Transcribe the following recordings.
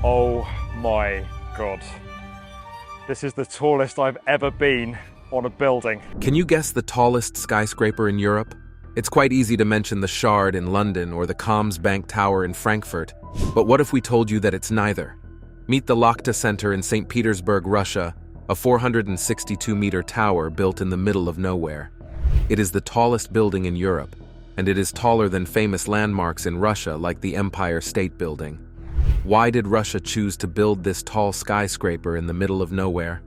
Oh my God. This is the tallest I've ever been on a building. Can you guess the tallest skyscraper in Europe? It's quite easy to mention the Shard in London or the Commerzbank Tower in Frankfurt, but what if we told you that it's neither? Meet the Lakhta Center in Saint Petersburg, Russia, a 462-meter tower built in the middle of nowhere. It is the tallest building in Europe, and it is taller than famous landmarks in Russia like the Empire State Building. Why did Russia choose to build this tall skyscraper in the middle of nowhere?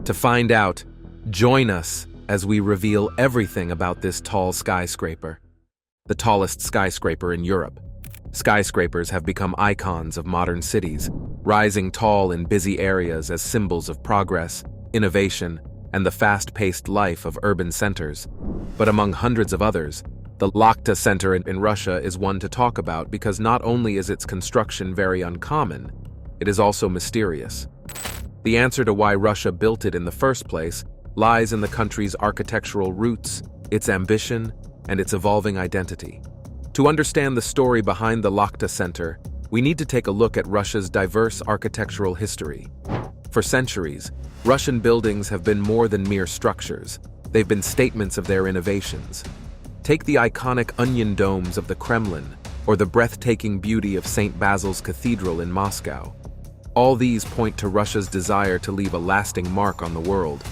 To find out, join us as we reveal everything about this tall skyscraper. The tallest skyscraper in Europe. Skyscrapers have become icons of modern cities, rising tall in busy areas as symbols of progress, innovation, and the fast-paced life of urban centers. But among hundreds of others, the Lakhta Center in Russia is one to talk about because not only is its construction very uncommon, it is also mysterious. The answer to why Russia built it in the first place lies in the country's architectural roots, its ambition, and its evolving identity. To understand the story behind the Lakhta Center, we need to take a look at Russia's diverse architectural history. For centuries, Russian buildings have been more than mere structures. They've been statements of their innovations. Take the iconic onion domes of the Kremlin or the breathtaking beauty of St. Basil's Cathedral in Moscow. All these point to Russia's desire to leave a lasting mark on the world.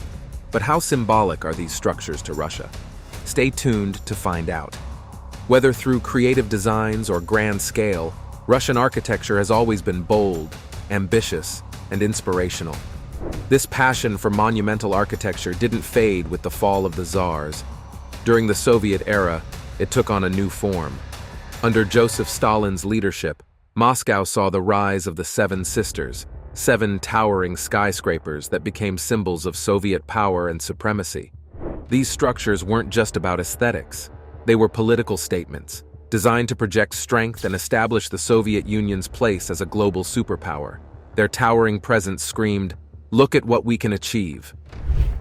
But how symbolic are these structures to Russia? Stay tuned to find out. Whether through creative designs or grand scale, Russian architecture has always been bold, ambitious, and inspirational. This passion for monumental architecture didn't fade with the fall of the Tsars. During the Soviet era, it took on a new form. Under Joseph Stalin's leadership, Moscow saw the rise of the Seven Sisters, 7 towering skyscrapers that became symbols of Soviet power and supremacy. These structures weren't just about aesthetics. They were political statements, designed to project strength and establish the Soviet Union's place as a global superpower. Their towering presence screamed, "Look at what we can achieve."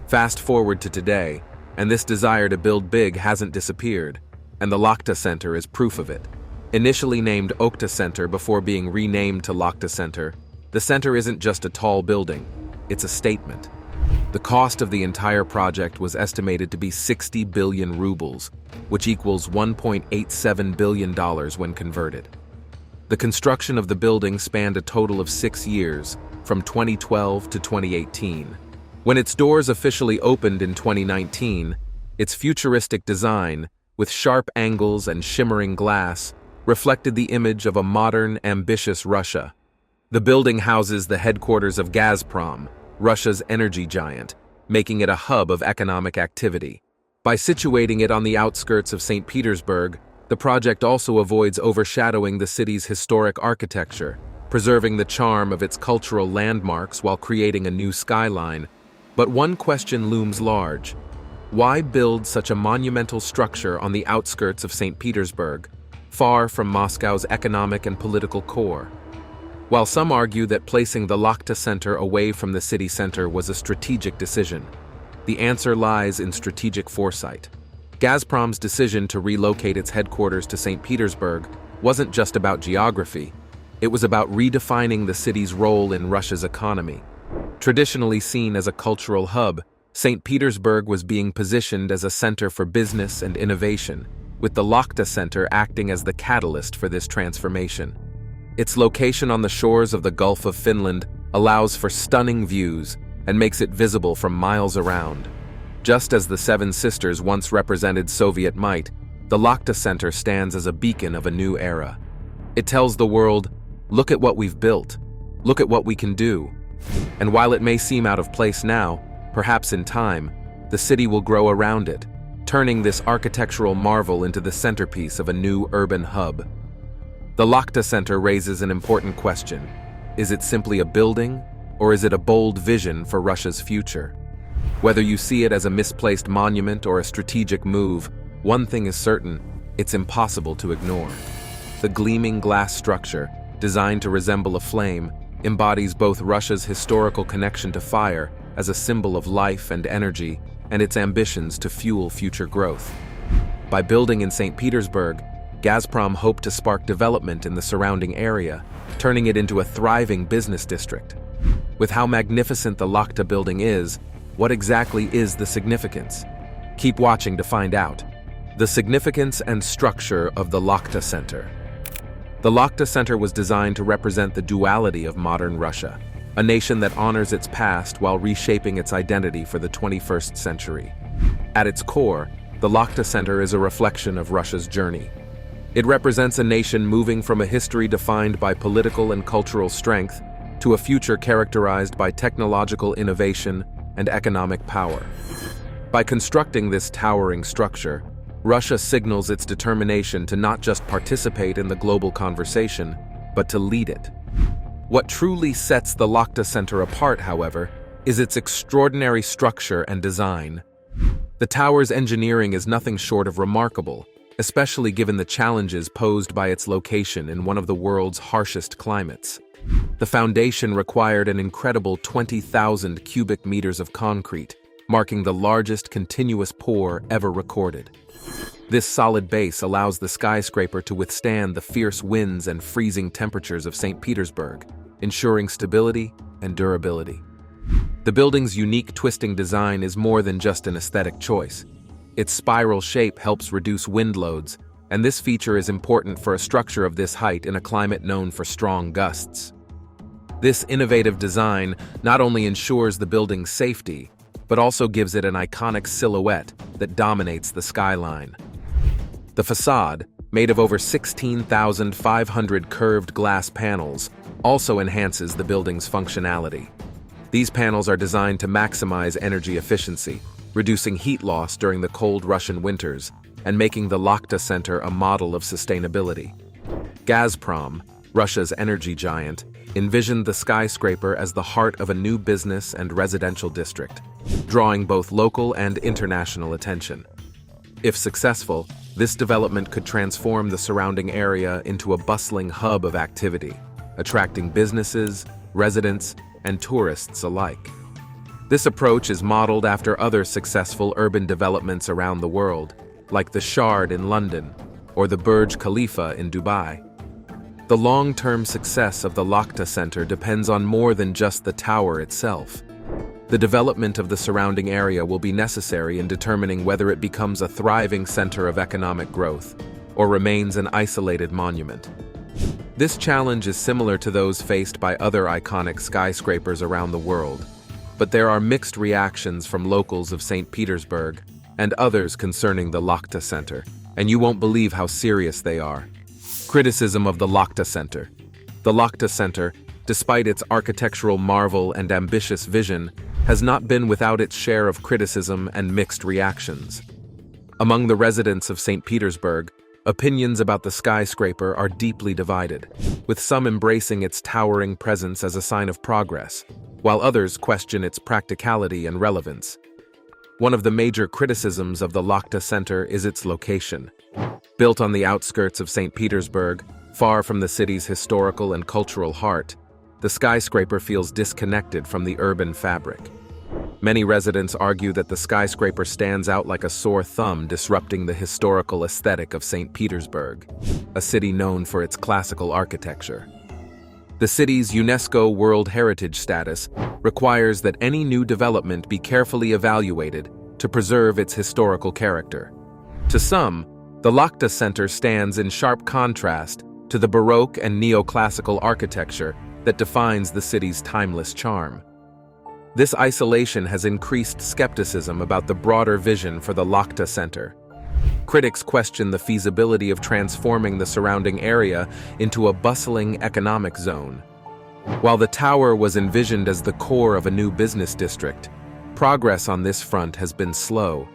Fast forward to today, and this desire to build big hasn't disappeared, and the Lakhta Center is proof of it. Initially named Lakhta Center before being renamed to Lakhta Center, the center isn't just a tall building, it's a statement. The cost of the entire project was estimated to be 60 billion rubles, which equals $1.87 billion when converted. The construction of the building spanned a total of 6 years, from 2012 to 2018. When its doors officially opened in 2019, its futuristic design, with sharp angles and shimmering glass, reflected the image of a modern, ambitious Russia. The building houses the headquarters of Gazprom, Russia's energy giant, making it a hub of economic activity. By situating it on the outskirts of Saint Petersburg, the project also avoids overshadowing the city's historic architecture, preserving the charm of its cultural landmarks while creating a new skyline. But one question looms large. Why build such a monumental structure on the outskirts of St. Petersburg, far from Moscow's economic and political core? While some argue that placing the Lakhta Center away from the city center was a strategic decision, the answer lies in strategic foresight. Gazprom's decision to relocate its headquarters to St. Petersburg wasn't just about geography, it was about redefining the city's role in Russia's economy. Traditionally seen as a cultural hub, St. Petersburg was being positioned as a center for business and innovation, with the Lakhta Center acting as the catalyst for this transformation. Its location on the shores of the Gulf of Finland allows for stunning views and makes it visible from miles around. Just as the Seven Sisters once represented Soviet might, the Lakhta Center stands as a beacon of a new era. It tells the world, look at what we've built, look at what we can do. And while it may seem out of place now, perhaps in time, the city will grow around it, turning this architectural marvel into the centerpiece of a new urban hub. The Lakhta Center raises an important question. Is it simply a building, or is it a bold vision for Russia's future? Whether you see it as a misplaced monument or a strategic move, one thing is certain, it's impossible to ignore. The gleaming glass structure, designed to resemble a flame, embodies both Russia's historical connection to fire as a symbol of life and energy, and its ambitions to fuel future growth. By building in St. Petersburg, Gazprom hoped to spark development in the surrounding area, turning it into a thriving business district. With how magnificent the Lakhta building is, what exactly is the significance? Keep watching to find out. The significance and structure of the Lakhta Center. The Lakhta Center was designed to represent the duality of modern Russia, a nation that honors its past while reshaping its identity for the 21st century. At its core, the Lakhta Center is a reflection of Russia's journey. It represents a nation moving from a history defined by political and cultural strength to a future characterized by technological innovation and economic power. By constructing this towering structure, Russia signals its determination to not just participate in the global conversation, but to lead it. What truly sets the Lakhta Center apart, however, is its extraordinary structure and design. The tower's engineering is nothing short of remarkable, especially given the challenges posed by its location in one of the world's harshest climates. The foundation required an incredible 20,000 cubic meters of concrete, marking the largest continuous pour ever recorded. This solid base allows the skyscraper to withstand the fierce winds and freezing temperatures of Saint Petersburg, ensuring stability and durability. The building's unique twisting design is more than just an aesthetic choice. Its spiral shape helps reduce wind loads, and this feature is important for a structure of this height in a climate known for strong gusts. This innovative design not only ensures the building's safety, but also gives it an iconic silhouette that dominates the skyline. The facade, made of over 16,500 curved glass panels, also enhances the building's functionality. These panels are designed to maximize energy efficiency, reducing heat loss during the cold Russian winters, and making the Lakhta Center a model of sustainability. Gazprom, Russia's energy giant, envisioned the skyscraper as the heart of a new business and residential district, drawing both local and international attention. If successful, this development could transform the surrounding area into a bustling hub of activity, attracting businesses, residents, and tourists alike. This approach is modeled after other successful urban developments around the world, like the Shard in London or the Burj Khalifa in Dubai. The long-term success of the Lakhta Center depends on more than just the tower itself. The development of the surrounding area will be necessary in determining whether it becomes a thriving center of economic growth or remains an isolated monument. This challenge is similar to those faced by other iconic skyscrapers around the world, but there are mixed reactions from locals of Saint Petersburg and others concerning the Lakhta Center, and you won't believe how serious they are. Criticism of the Lakhta Center. The Lakhta Center, despite its architectural marvel and ambitious vision, has not been without its share of criticism and mixed reactions. Among the residents of St. Petersburg, opinions about the skyscraper are deeply divided, with some embracing its towering presence as a sign of progress, while others question its practicality and relevance. One of the major criticisms of the Lakhta Center is its location. Built on the outskirts of St. Petersburg, far from the city's historical and cultural heart, the skyscraper feels disconnected from the urban fabric. Many residents argue that the skyscraper stands out like a sore thumb, disrupting the historical aesthetic of St. Petersburg, a city known for its classical architecture. The city's UNESCO World Heritage status requires that any new development be carefully evaluated to preserve its historical character. To some, the Lakhta Center stands in sharp contrast to the Baroque and neoclassical architecture that defines the city's timeless charm. This isolation has increased skepticism about the broader vision for the Lakhta Center. Critics question the feasibility of transforming the surrounding area into a bustling economic zone. While the tower was envisioned as the core of a new business district, progress on this front has been slow.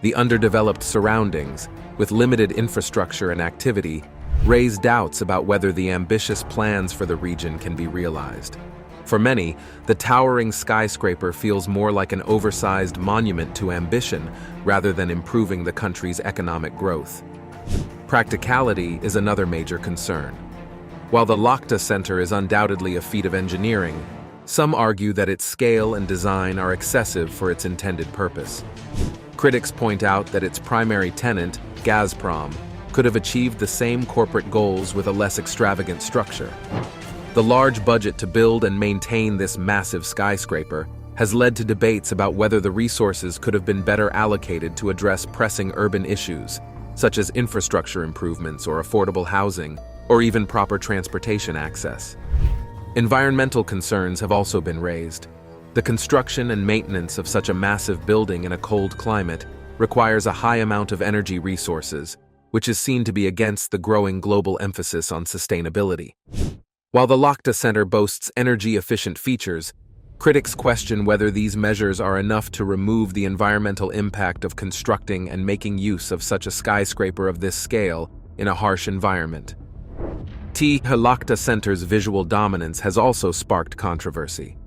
The underdeveloped surroundings, with limited infrastructure and activity, raise doubts about whether the ambitious plans for the region can be realized. For many, the towering skyscraper feels more like an oversized monument to ambition rather than improving the country's economic growth. Practicality is another major concern. While the Lakhta Center is undoubtedly a feat of engineering, some argue that its scale and design are excessive for its intended purpose. Critics point out that its primary tenant, Gazprom, could have achieved the same corporate goals with a less extravagant structure. The large budget to build and maintain this massive skyscraper has led to debates about whether the resources could have been better allocated to address pressing urban issues, such as infrastructure improvements or affordable housing, or even proper transportation access. Environmental concerns have also been raised. The construction and maintenance of such a massive building in a cold climate requires a high amount of energy resources, which is seen to be against the growing global emphasis on sustainability. While the Lakhta Center boasts energy-efficient features, critics question whether these measures are enough to remove the environmental impact of constructing and making use of such a skyscraper of this scale in a harsh environment. The Lakhta Center's visual dominance has also sparked controversy.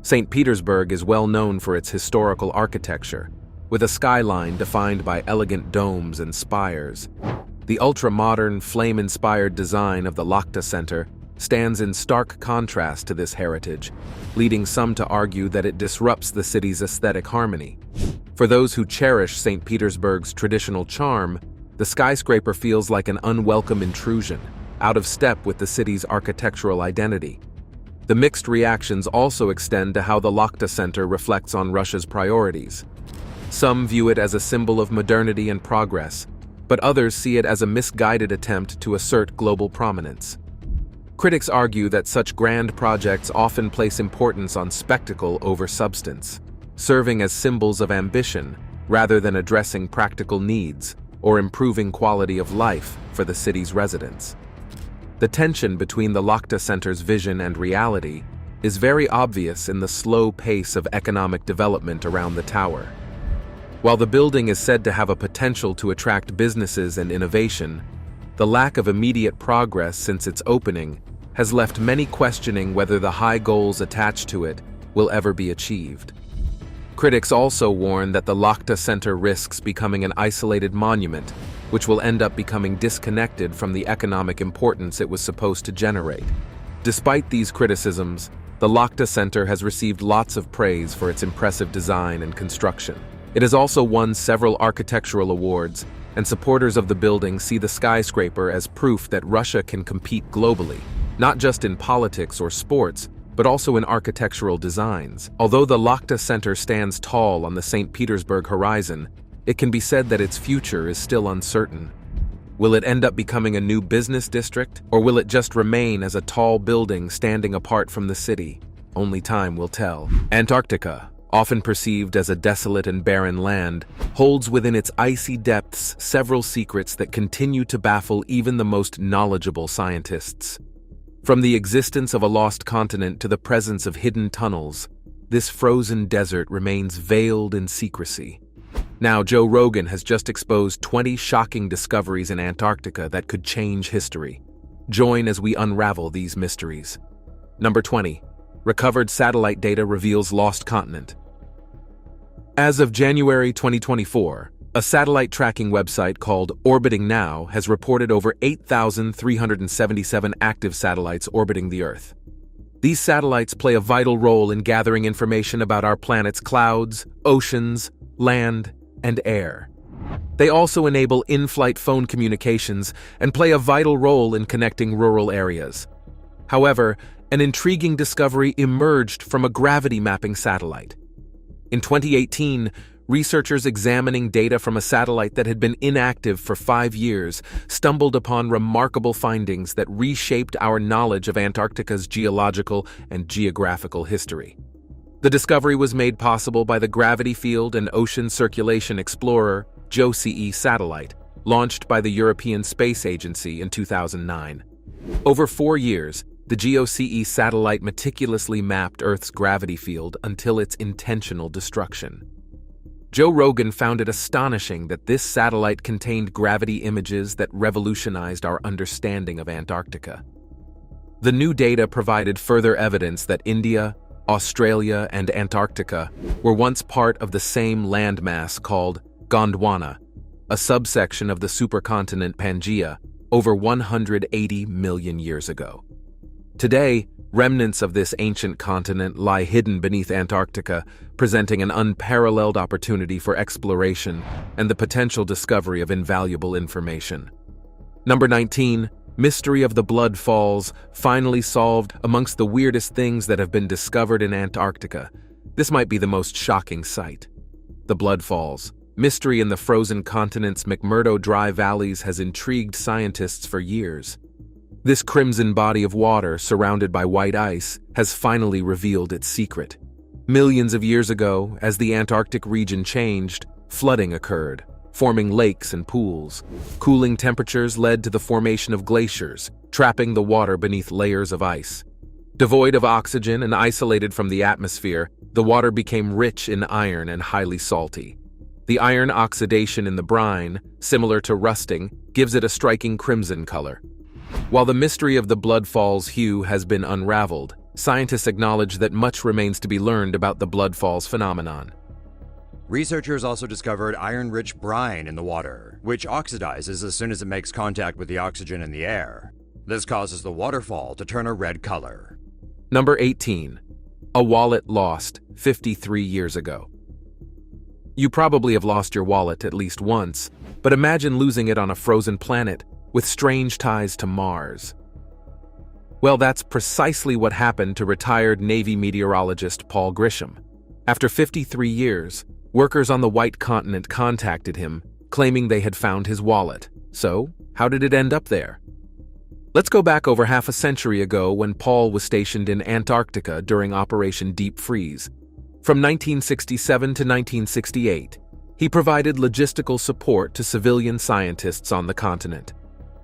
Saint Petersburg is well known for its historical architecture, with a skyline defined by elegant domes and spires. The ultra-modern, flame-inspired design of the Lakhta Center stands in stark contrast to this heritage, leading some to argue that it disrupts the city's aesthetic harmony. For those who cherish St. Petersburg's traditional charm, the skyscraper feels like an unwelcome intrusion, out of step with the city's architectural identity. The mixed reactions also extend to how the Lakhta Center reflects on Russia's priorities. Some view it as a symbol of modernity and progress, but others see it as a misguided attempt to assert global prominence. Critics argue that such grand projects often place importance on spectacle over substance, serving as symbols of ambition rather than addressing practical needs or improving quality of life for the city's residents. The tension between the Lakhta Center's vision and reality is very obvious in the slow pace of economic development around the tower. While the building is said to have a potential to attract businesses and innovation, the lack of immediate progress since its opening has left many questioning whether the high goals attached to it will ever be achieved. Critics also warn that the Lakhta Center risks becoming an isolated monument, which will end up becoming disconnected from the economic importance it was supposed to generate. Despite these criticisms, the Lakhta Center has received lots of praise for its impressive design and construction. It has also won several architectural awards, and supporters of the building see the skyscraper as proof that Russia can compete globally, not just in politics or sports, but also in architectural designs. Although the Lakhta Center stands tall on the St. Petersburg horizon, it can be said that its future is still uncertain. Will it end up becoming a new business district, or will it just remain as a tall building standing apart from the city? Only time will tell. Antarctica, often perceived as a desolate and barren land, holds within its icy depths several secrets that continue to baffle even the most knowledgeable scientists. From the existence of a lost continent to the presence of hidden tunnels, this frozen desert remains veiled in secrecy. Now, Joe Rogan has just exposed 20 shocking discoveries in Antarctica that could change history. Join as we unravel these mysteries. Number 20. Recovered satellite data reveals lost continent. As of January 2024, a satellite tracking website called Orbiting Now has reported over 8,377 active satellites orbiting the Earth. These satellites play a vital role in gathering information about our planet's clouds, oceans, land, and air. They also enable in-flight phone communications and play a vital role in connecting rural areas. However, an intriguing discovery emerged from a gravity mapping satellite. In 2018, researchers examining data from a satellite that had been inactive for 5 years stumbled upon remarkable findings that reshaped our knowledge of Antarctica's geological and geographical history. The discovery was made possible by the Gravity Field and Ocean Circulation Explorer (GEOCE) satellite, launched by the European Space Agency in 2009. Over 4 years, the GEOCE satellite meticulously mapped Earth's gravity field until its intentional destruction. Joe Rogan found it astonishing that this satellite contained gravity images that revolutionized our understanding of Antarctica. The new data provided further evidence that India, Australia, and Antarctica were once part of the same landmass called Gondwana, a subsection of the supercontinent Pangaea, over 180 million years ago. Today, remnants of this ancient continent lie hidden beneath Antarctica, presenting an unparalleled opportunity for exploration and the potential discovery of invaluable information. Number 19. Mystery of the Blood Falls, finally solved amongst the weirdest things that have been discovered in Antarctica. This might be the most shocking sight. The Blood Falls. Mystery in the frozen continent's McMurdo Dry Valleys has intrigued scientists for years. This crimson body of water, surrounded by white ice, has finally revealed its secret. Millions of years ago, as the Antarctic region changed, flooding occurred, forming lakes and pools. Cooling temperatures led to the formation of glaciers, trapping the water beneath layers of ice. Devoid of oxygen and isolated from the atmosphere, the water became rich in iron and highly salty. The iron oxidation in the brine, similar to rusting, gives it a striking crimson color. While the mystery of the Blood Falls hue has been unraveled, scientists acknowledge that much remains to be learned about the Blood Falls phenomenon. Researchers also discovered iron-rich brine in the water, which oxidizes as soon as it makes contact with the oxygen in the air. This causes the waterfall to turn a red color. Number 18. A wallet lost 53 years ago. You probably have lost your wallet at least once, but imagine losing it on a frozen planet with strange ties to Mars. Well, that's precisely what happened to retired Navy meteorologist Paul Grisham. After 53 years, workers on the White Continent contacted him, claiming they had found his wallet. So, how did it end up there? Let's go back over half a century ago when Paul was stationed in Antarctica during Operation Deep Freeze. From 1967 to 1968, he provided logistical support to civilian scientists on the continent.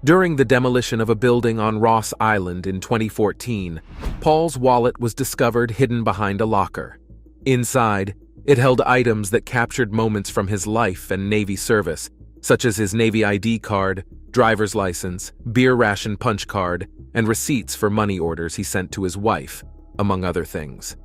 During the demolition of a building on Ross Island in 2014, Paul's wallet was discovered hidden behind a locker. Inside, it held items that captured moments from his life and Navy service, such as his Navy ID card, driver's license, beer ration punch card, and receipts for money orders he sent to his wife, among other things.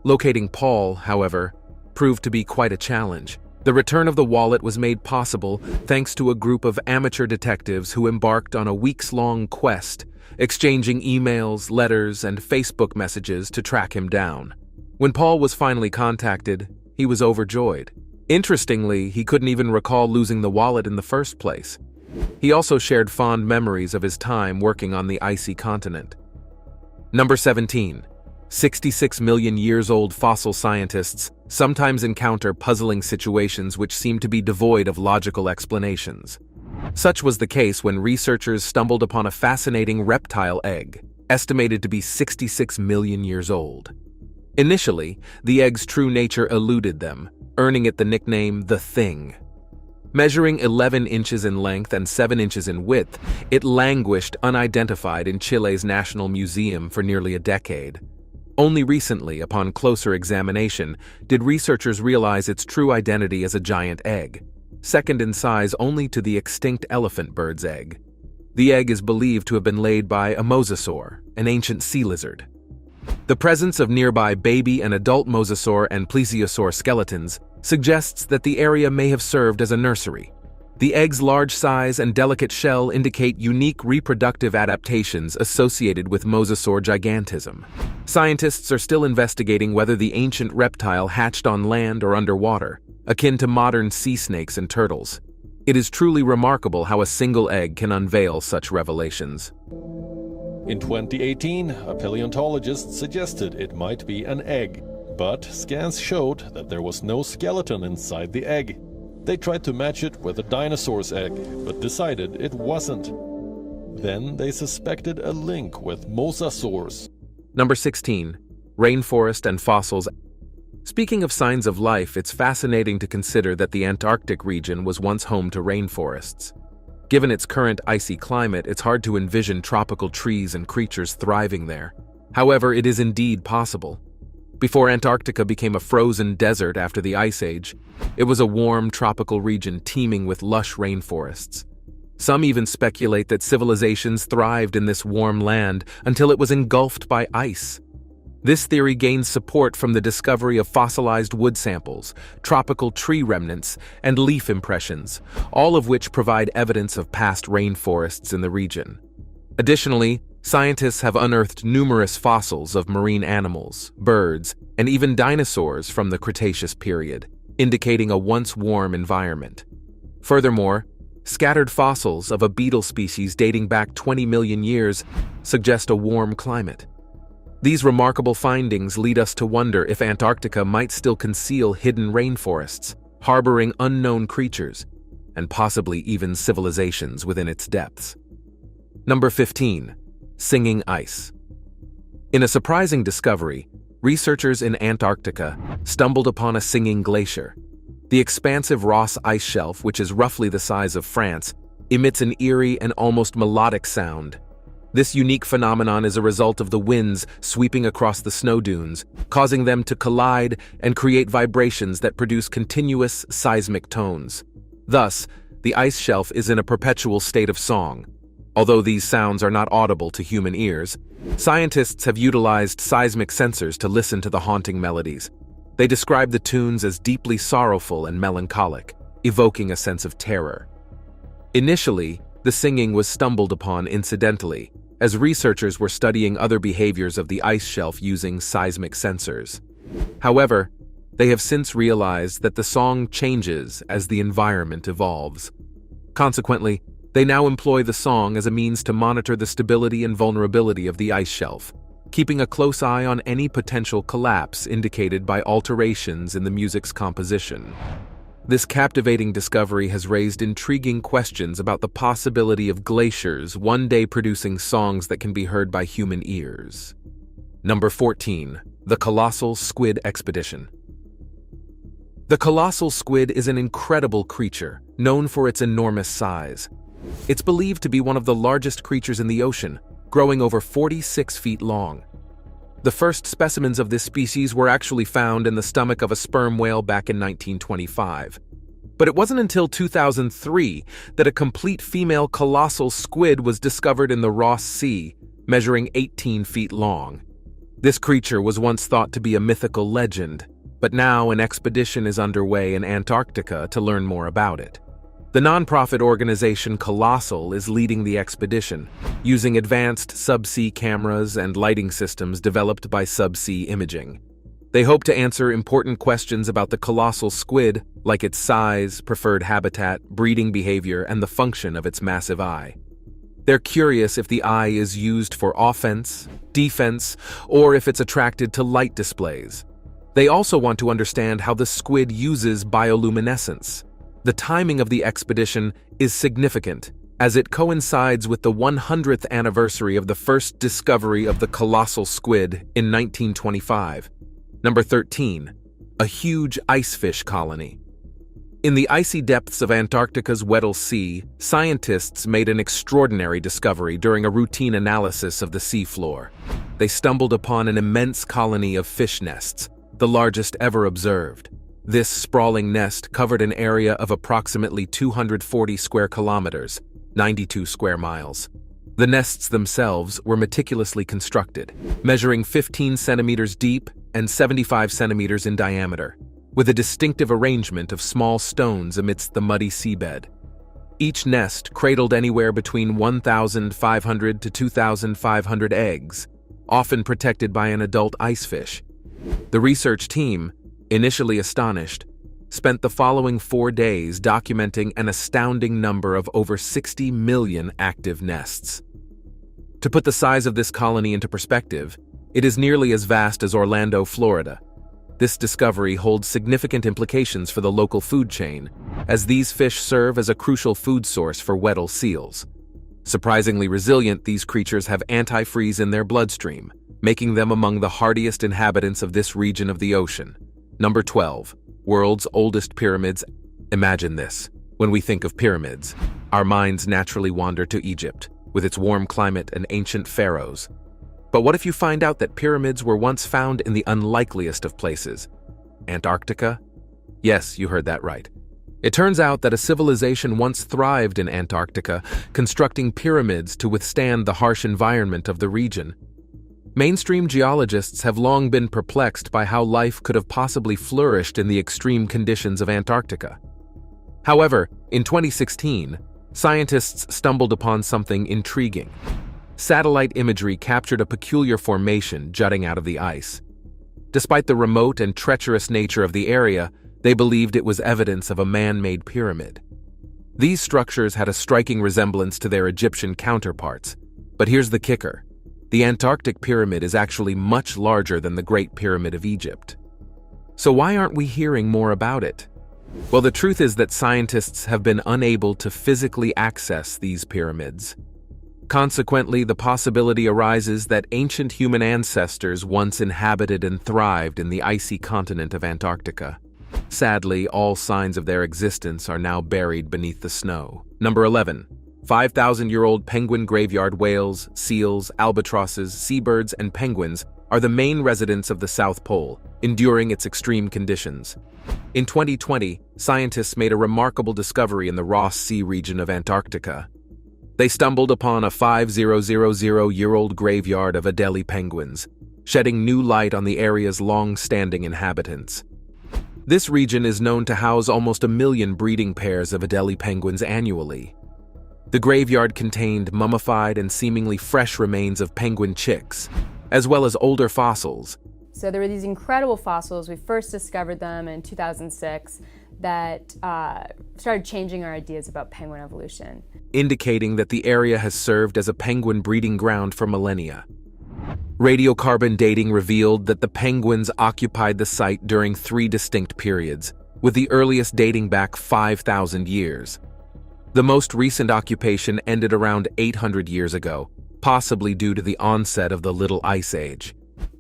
Locating Paul, however, proved to be quite a challenge. The return of the wallet was made possible thanks to a group of amateur detectives who embarked on a weeks-long quest, exchanging emails, letters, and Facebook messages to track him down. When Paul was finally contacted, he was overjoyed. Interestingly, he couldn't even recall losing the wallet in the first place. He also shared fond memories of his time working on the icy continent. Number 17. 66 million years old fossil scientists sometimes encounter puzzling situations which seem to be devoid of logical explanations. Such was the case when researchers stumbled upon a fascinating reptile egg, estimated to be 66 million years old. Initially, the egg's true nature eluded them, earning it the nickname the Thing. Measuring 11 inches in length and 7 inches in width, it languished unidentified in Chile's National Museum for nearly a decade. Only recently, upon closer examination, did researchers realize its true identity as a giant egg, second in size only to the extinct elephant bird's egg. The egg is believed to have been laid by a mosasaur, an ancient sea lizard. The presence of nearby baby and adult mosasaur and plesiosaur skeletons suggests that the area may have served as a nursery. The egg's large size and delicate shell indicate unique reproductive adaptations associated with mosasaur gigantism. Scientists are still investigating whether the ancient reptile hatched on land or underwater, akin to modern sea snakes and turtles. It is truly remarkable how a single egg can unveil such revelations. In 2018, a paleontologist suggested it might be an egg, but scans showed that there was no skeleton inside the egg. They tried to match it with a dinosaur's egg, but decided it wasn't. Then they suspected a link with mosasaurs. Number 16. Rainforest and fossils. Speaking of signs of life, it's fascinating to consider that the Antarctic region was once home to rainforests. Given its current icy climate, it's hard to envision tropical trees and creatures thriving there. However, it is indeed possible. Before Antarctica became a frozen desert after the Ice Age, it was a warm tropical region teeming with lush rainforests. Some even speculate that civilizations thrived in this warm land until it was engulfed by ice. This theory gains support from the discovery of fossilized wood samples, tropical tree remnants, and leaf impressions, all of which provide evidence of past rainforests in the region. Additionally, scientists have unearthed numerous fossils of marine animals, birds, and even dinosaurs from the Cretaceous period, indicating a once warm environment. Furthermore, Scattered fossils of a beetle species dating back 20 million years suggest a warm climate. These remarkable findings lead us to wonder if Antarctica might still conceal hidden rainforests, harboring unknown creatures, and possibly even civilizations within its depths. Number 15. Singing ice. In a surprising discovery, researchers in Antarctica stumbled upon a singing glacier. The expansive Ross ice shelf, which is roughly the size of France, emits an eerie and almost melodic sound. This unique phenomenon is a result of the winds sweeping across the snow dunes, causing them to collide and create vibrations that produce continuous seismic tones. Thus, the ice shelf is in a perpetual state of song. Although these sounds are not audible to human ears, scientists have utilized seismic sensors to listen to the haunting melodies. They describe the tunes as deeply sorrowful and melancholic, evoking a sense of terror. Initially, the singing was stumbled upon incidentally, as researchers were studying other behaviors of the ice shelf using seismic sensors. However, they have since realized that the song changes as the environment evolves. Consequently, they now employ the song as a means to monitor the stability and vulnerability of the ice shelf, keeping a close eye on any potential collapse indicated by alterations in the music's composition. This captivating discovery has raised intriguing questions about the possibility of glaciers one day producing songs that can be heard by human ears. Number 14. The Colossal Squid Expedition. The colossal squid is an incredible creature, known for its enormous size. It's believed to be one of the largest creatures in the ocean, growing over 46 feet long. The first specimens of this species were actually found in the stomach of a sperm whale back in 1925. But it wasn't until 2003 that a complete female colossal squid was discovered in the Ross Sea, measuring 18 feet long. This creature was once thought to be a mythical legend, but now an expedition is underway in Antarctica to learn more about it. The nonprofit organization Colossal is leading the expedition, using advanced subsea cameras and lighting systems developed by Subsea Imaging. They hope to answer important questions about the colossal squid, like its size, preferred habitat, breeding behavior, and the function of its massive eye. They're curious if the eye is used for offense, defense, or if it's attracted to light displays. They also want to understand how the squid uses bioluminescence. The timing of the expedition is significant, as it coincides with the 100th anniversary of the first discovery of the colossal squid in 1925. Number 13. A huge icefish colony. In the icy depths of Antarctica's Weddell Sea, scientists made an extraordinary discovery during a routine analysis of the seafloor. They stumbled upon an immense colony of fish nests, the largest ever observed. This sprawling nest covered an area of approximately 240 square kilometers, 92 square miles. The nests themselves were meticulously constructed, measuring 15 centimeters deep and 75 centimeters in diameter, with a distinctive arrangement of small stones amidst the muddy seabed. Each nest cradled anywhere between 1,500 to 2,500 eggs, often protected by an adult icefish. The research team, initially astonished, spent the following 4 days documenting an astounding number of over 60 million active nests. To put the size of this colony into perspective, it is nearly as vast as Orlando, Florida. This discovery holds significant implications for the local food chain, as these fish serve as a crucial food source for Weddell seals. Surprisingly resilient, these creatures have antifreeze in their bloodstream, making them among the hardiest inhabitants of this region of the ocean. Number 12. World's oldest pyramids. Imagine this. When we think of pyramids, our minds naturally wander to Egypt, with its warm climate and ancient pharaohs. But what if you find out that pyramids were once found in the unlikeliest of places? Antarctica? Yes, you heard that right. It turns out that a civilization once thrived in Antarctica, constructing pyramids to withstand the harsh environment of the region. Mainstream geologists have long been perplexed by how life could have possibly flourished in the extreme conditions of Antarctica. However, in 2016, scientists stumbled upon something intriguing. Satellite imagery captured a peculiar formation jutting out of the ice. Despite the remote and treacherous nature of the area, they believed it was evidence of a man-made pyramid. These structures had a striking resemblance to their Egyptian counterparts. But here's the kicker. The Antarctic Pyramid is actually much larger than the Great Pyramid of Egypt. So why aren't we hearing more about it? Well, the truth is that scientists have been unable to physically access these pyramids. Consequently, the possibility arises that ancient human ancestors once inhabited and thrived in the icy continent of Antarctica. Sadly, all signs of their existence are now buried beneath the snow. Number 11. 5,000-year-old penguin graveyard. Whales, seals, albatrosses, seabirds, and penguins are the main residents of the South Pole, enduring its extreme conditions. In 2020, scientists made a remarkable discovery in the Ross Sea region of Antarctica. They stumbled upon a 5,000-year-old graveyard of Adelie penguins, shedding new light on the area's long-standing inhabitants. This region is known to house almost 1 million breeding pairs of Adelie penguins annually. The graveyard contained mummified and seemingly fresh remains of penguin chicks, as well as older fossils. So there were these incredible fossils. We first discovered them in 2006 that started changing our ideas about penguin evolution, indicating that the area has served as a penguin breeding ground for millennia. Radiocarbon dating revealed that the penguins occupied the site during 3 distinct periods, with the earliest dating back 5,000 years. The most recent occupation ended around 800 years ago, possibly due to the onset of the Little Ice Age.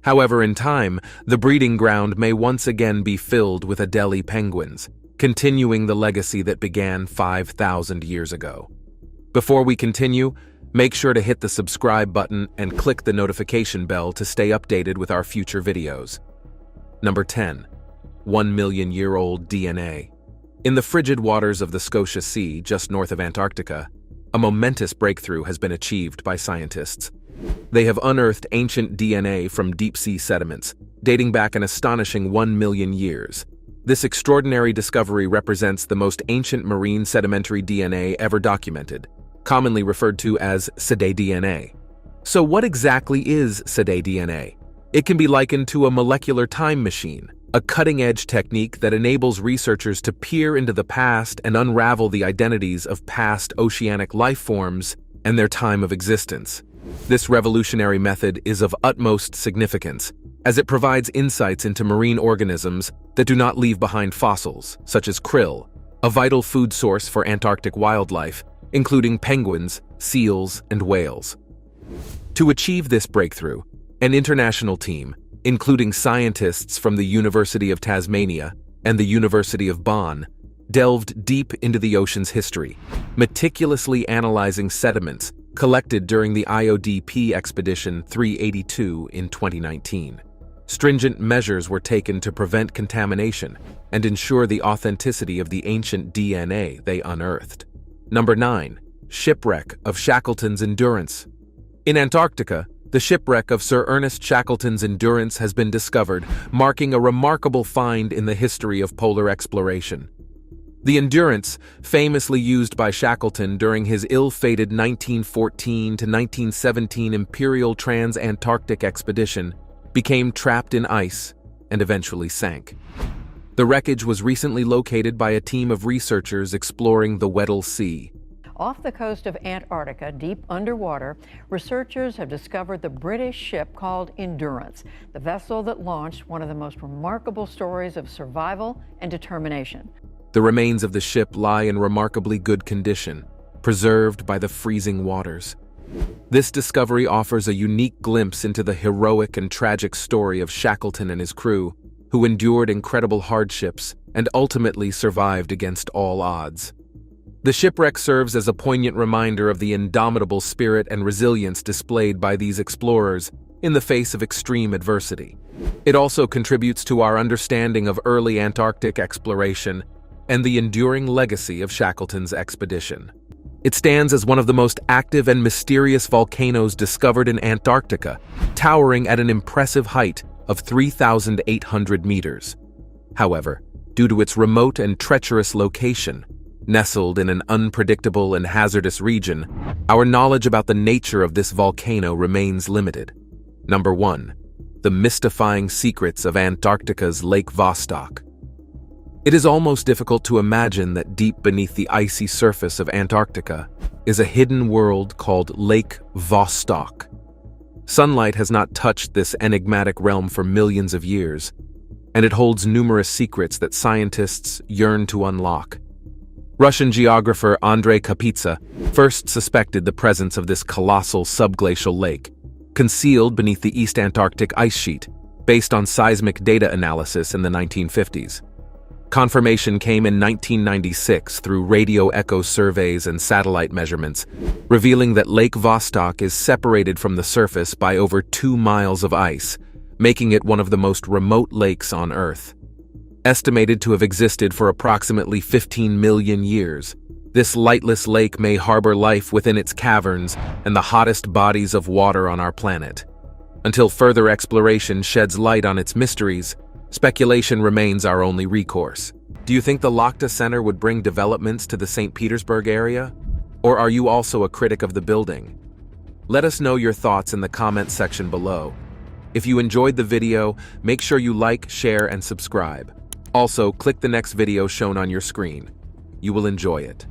However, in time, the breeding ground may once again be filled with Adelie penguins, continuing the legacy that began 5,000 years ago. Before we continue, make sure to hit the subscribe button and click the notification bell to stay updated with our future videos. Number 10. 1 million-year-old DNA. In the frigid waters of the Scotia Sea, just north of Antarctica, a momentous breakthrough has been achieved by scientists. They have unearthed ancient DNA from deep-sea sediments, dating back an astonishing 1 million years. This extraordinary discovery represents the most ancient marine sedimentary DNA ever documented, commonly referred to as cD-DNA. So what exactly is cD-DNA? It can be likened to a molecular time machine, a cutting-edge technique that enables researchers to peer into the past and unravel the identities of past oceanic life forms and their time of existence. This revolutionary method is of utmost significance, as it provides insights into marine organisms that do not leave behind fossils, such as krill, a vital food source for Antarctic wildlife, including penguins, seals, and whales. To achieve this breakthrough, an international team, including scientists from the University of Tasmania and the University of Bonn, delved deep into the ocean's history, meticulously analyzing sediments collected during the IODP Expedition 382 in 2019. Stringent measures were taken to prevent contamination and ensure the authenticity of the ancient DNA they unearthed. Number 9. Shipwreck of Shackleton's Endurance. In Antarctica, the shipwreck of Sir Ernest Shackleton's Endurance has been discovered, marking a remarkable find in the history of polar exploration. The Endurance, famously used by Shackleton during his ill-fated 1914 to 1917 Imperial Trans-Antarctic expedition, became trapped in ice and eventually sank. The wreckage was recently located by a team of researchers exploring the Weddell Sea. Off the coast of Antarctica, deep underwater, researchers have discovered the British ship called Endurance, the vessel that launched one of the most remarkable stories of survival and determination. The remains of the ship lie in remarkably good condition, preserved by the freezing waters. This discovery offers a unique glimpse into the heroic and tragic story of Shackleton and his crew, who endured incredible hardships and ultimately survived against all odds. The shipwreck serves as a poignant reminder of the indomitable spirit and resilience displayed by these explorers in the face of extreme adversity. It also contributes to our understanding of early Antarctic exploration and the enduring legacy of Shackleton's expedition. It stands as one of the most active and mysterious volcanoes discovered in Antarctica, towering at an impressive height of 3,800 meters. However, due to its remote and treacherous location, nestled in an unpredictable and hazardous region, our knowledge about the nature of this volcano remains limited. Number 1. The mystifying secrets of Antarctica's Lake Vostok. It is almost difficult to imagine that deep beneath the icy surface of Antarctica is a hidden world called Lake Vostok. Sunlight has not touched this enigmatic realm for millions of years, and it holds numerous secrets that scientists yearn to unlock. Russian geographer Andrei Kapitsa first suspected the presence of this colossal subglacial lake, concealed beneath the East Antarctic ice sheet, based on seismic data analysis in the 1950s. Confirmation came in 1996 through radio echo surveys and satellite measurements, revealing that Lake Vostok is separated from the surface by over 2 miles of ice, making it one of the most remote lakes on Earth. Estimated to have existed for approximately 15 million years, this lightless lake may harbor life within its caverns and the hottest bodies of water on our planet. Until further exploration sheds light on its mysteries, speculation remains our only recourse. Do you think the Lakhta Center would bring developments to the Saint Petersburg area? Or are you also a critic of the building? Let us know your thoughts in the comment section below. If you enjoyed the video, make sure you like, share, and subscribe. Also, click the next video shown on your screen. You will enjoy it.